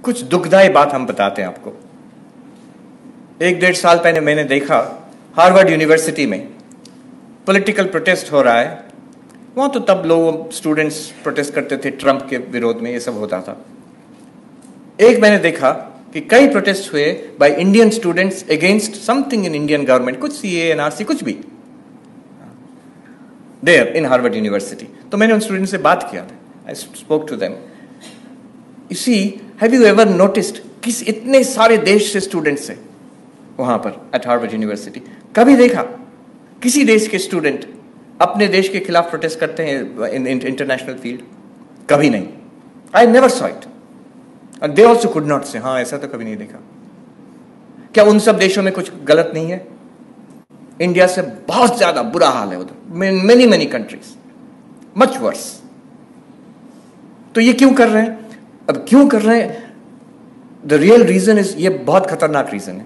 कुछ दुखदाई बात हम बताते हैं आपको। 1-1.5 साल पहले मैंने देखा हार्वर्ड यूनिवर्सिटी में पॉलिटिकल प्रोटेस्ट हो रहा है। वहां तो तब लोग स्टूडेंट्स प्रोटेस्ट करते थे, ट्रंप के विरोध में ये सब होता था। एक मैंने देखा कि कई प्रोटेस्ट हुए by Indian students against something in Indian government, कुछ सीए एनआरसी कुछ भी, देयर इन हार्वर्ड यूनिवर्सिटी। तो मैंने उन स्टूडेंट से बात किया, I spoke to them. You see, have you ever noticed किस इतने सारे देश से स्टूडेंट्स हैं वहां पर एट हार्वर्ड यूनिवर्सिटी? कभी देखा किसी देश के स्टूडेंट अपने देश के खिलाफ प्रोटेस्ट करते हैं इन इंटरनेशनल फील्ड? कभी नहीं। I never saw it and they also could not से, हाँ ऐसा तो कभी नहीं देखा। क्या उन सब देशों में कुछ गलत नहीं है? इंडिया से बहुत ज्यादा बुरा हाल है उधर, many many countries much worse. तो ये क्यों कर रहे हैं? अब क्यों कर रहे हैं? द रियल रीजन इज, ये बहुत खतरनाक रीजन है।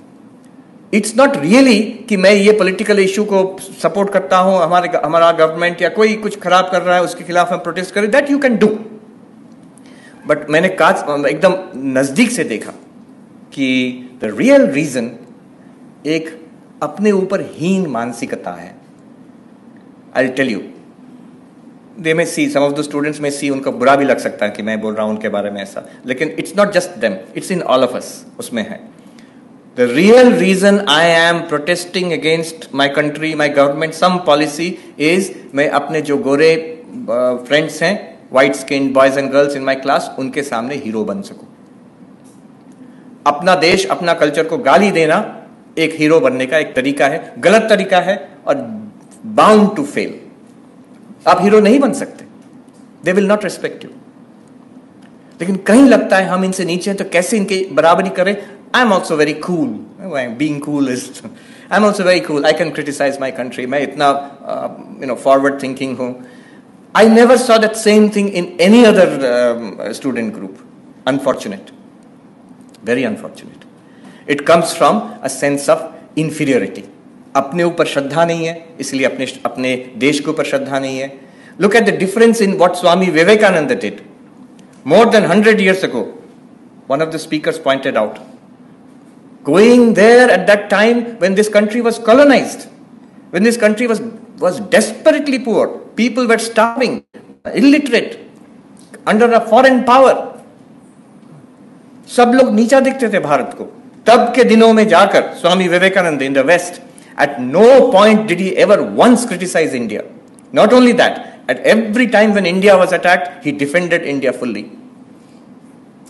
इट्स नॉट रियली कि मैं ये पॉलिटिकल इशू को सपोर्ट करता हूं, हमारा गवर्नमेंट या कोई कुछ खराब कर रहा है उसके खिलाफ हम प्रोटेस्ट करें, that you can do. But मैंने एकदम नजदीक से देखा कि द रियल रीजन एक अपने ऊपर हीन मानसिकता है। आई विल टेल यू, दे में सी, सम ऑफ द स्टूडेंट्स में सी, उनको बुरा भी लग सकता है कि मैं बोल रहा हूं उनके बारे में ऐसा, लेकिन it's not just them, it's in all of us, उसमें है। The real reason I am protesting against my country, my government, some policy is मैं अपने जो गोरे फ्रेंड्स हैं, white skinned boys and girls in my class, उनके सामने hero बन सकूं। अपना देश, अपना कल्चर को गाली देना एक हीरो बनने का एक तरीका है, गलत तरीका है और bound to fail। आप हीरो नहीं बन सकते, they will not respect you। लेकिन कहीं लगता है हम इनसे नीचे हैं तो कैसे इनकी बराबरी करें। I'm also very cool. Being cool is, I'm also very cool. I can criticize my country. मैं इतना forward thinking हूँ। I never saw that same thing in any other student group. Unfortunate, very unfortunate. It comes from a sense of inferiority. अपने ऊपर श्रद्धा नहीं है, इसलिए अपने देश के ऊपर श्रद्धा नहीं है। Look at the difference in what Swami Vivekananda did. More than 100 years ago, one of the speakers pointed out, going there at that time when this country was colonized, when this country was desperately poor, people were starving, illiterate, under a foreign power, सब लोग नीचा दिखते थे भारत को। तब के दिनों में जाकर Swami Vivekananda in the West, at no point did he ever once criticize India. Not only that, at every time when India was attacked, he defended India fully.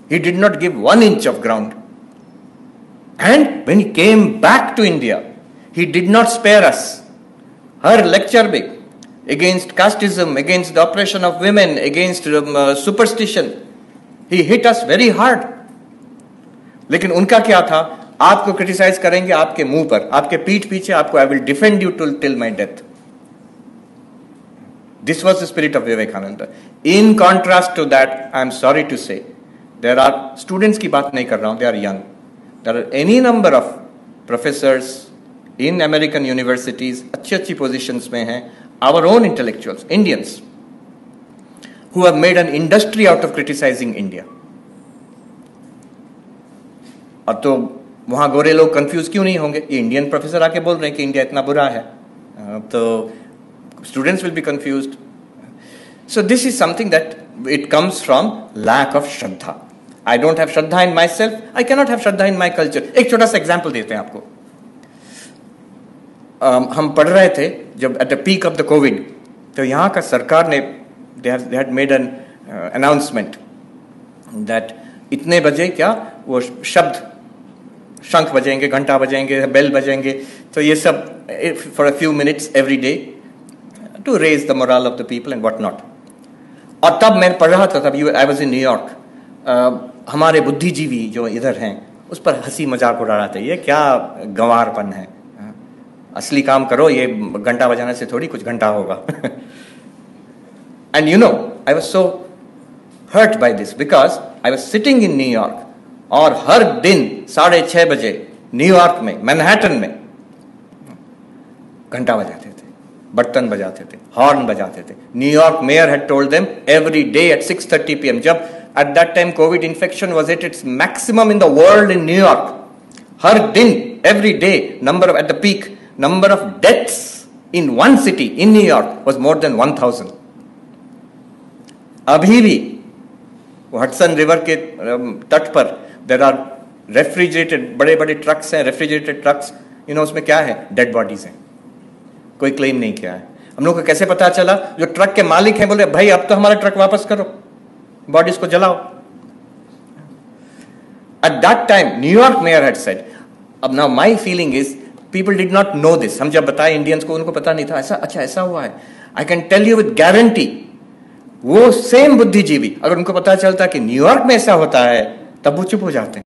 He did not give 1 inch of ground. And when he came back to India, he did not spare us. Her lecture big against casteism, against the oppression of women, against superstition. He hit us very hard. लेकिन उनका क्या था? आपको criticise करेंगे आपके मुंह पर, आपके पीठ पीछे, आपको I will defend you till my death. This was the spirit of Vivekananda. In contrast to that, I am sorry to say, there are students की बात नहीं कर रहा हूं, they are young. There are any number of professors in American universities, अच्छी positions में हैं, our own intellectuals, Indians, who have made an industry out of criticizing India. और तो वहाँ गोरे लोग कंफ्यूज क्यों नहीं होंगे? ये इंडियन प्रोफेसर आके बोल रहे हैं कि इंडिया इतना बुरा है, तो students will be confused. So this is something that it comes from lack of Shraddha. I don't have Shraddha in myself. I cannot have Shraddha in my culture. एक छोटा सा एग्जाम्पल देते हैं आपको। हम पढ़ रहे थे जब at the peak of the COVID, तो यहाँ का सरकार ने they had made an announcement that इतने बजे क्या वो शब्द, शंख बजेंगे, घंटा बजेंगे, बेल बजेंगे, तो ये सब for a few minutes every day to raise the morale of the people and what not. और तब मैं पढ़ रहा था, तब I was in New York. हमारे बुद्धिजीवी जो इधर हैं उस पर हंसी मजाक उड़ा रहा था, ये क्या गंवारपन है, असली काम करो, ये घंटा बजाने से थोड़ी कुछ घंटा होगा। And you know, I was so hurt by this because I was sitting in New York, और हर दिन 6:30 बजे न्यूयॉर्क में, मैनहट्टन में घंटा बजाते थे। बर्तन बजाते थे, हॉर्न बजाते थे. New York mayor had told them every day at 6:30 p.m. जब at that time COVID infection was at its maximum in the world in New York. हर दिन, every day, at the peak, number of deaths in one city in New York was more than 1,000. अभी भी Hudson river के तट पर there are refrigerated, बड़े बड़े trucks हैं, refrigerated trucks, उसमें क्या है, डेड बॉडीज हैं, कोई क्लेम नहीं किया है. हम लोग को कैसे पता चला? जो ट्रक के मालिक हैं बोले भाई अब तो हमारा ट्रक वापस करो, बॉडीज को जलाओ. At that time New York mayor had said. अब now my feeling is people did not know this. हम जब बताए इंडियंस को, उनको पता नहीं था. ऐसा, अच्छा ऐसा हुआ है. I can tell you with guarantee, वो सेम बुद्धिजीवी अगर उनको पता चलता कि न्यूयॉर्क में ऐसा होता है, तब वो चुप हो जाते हैं.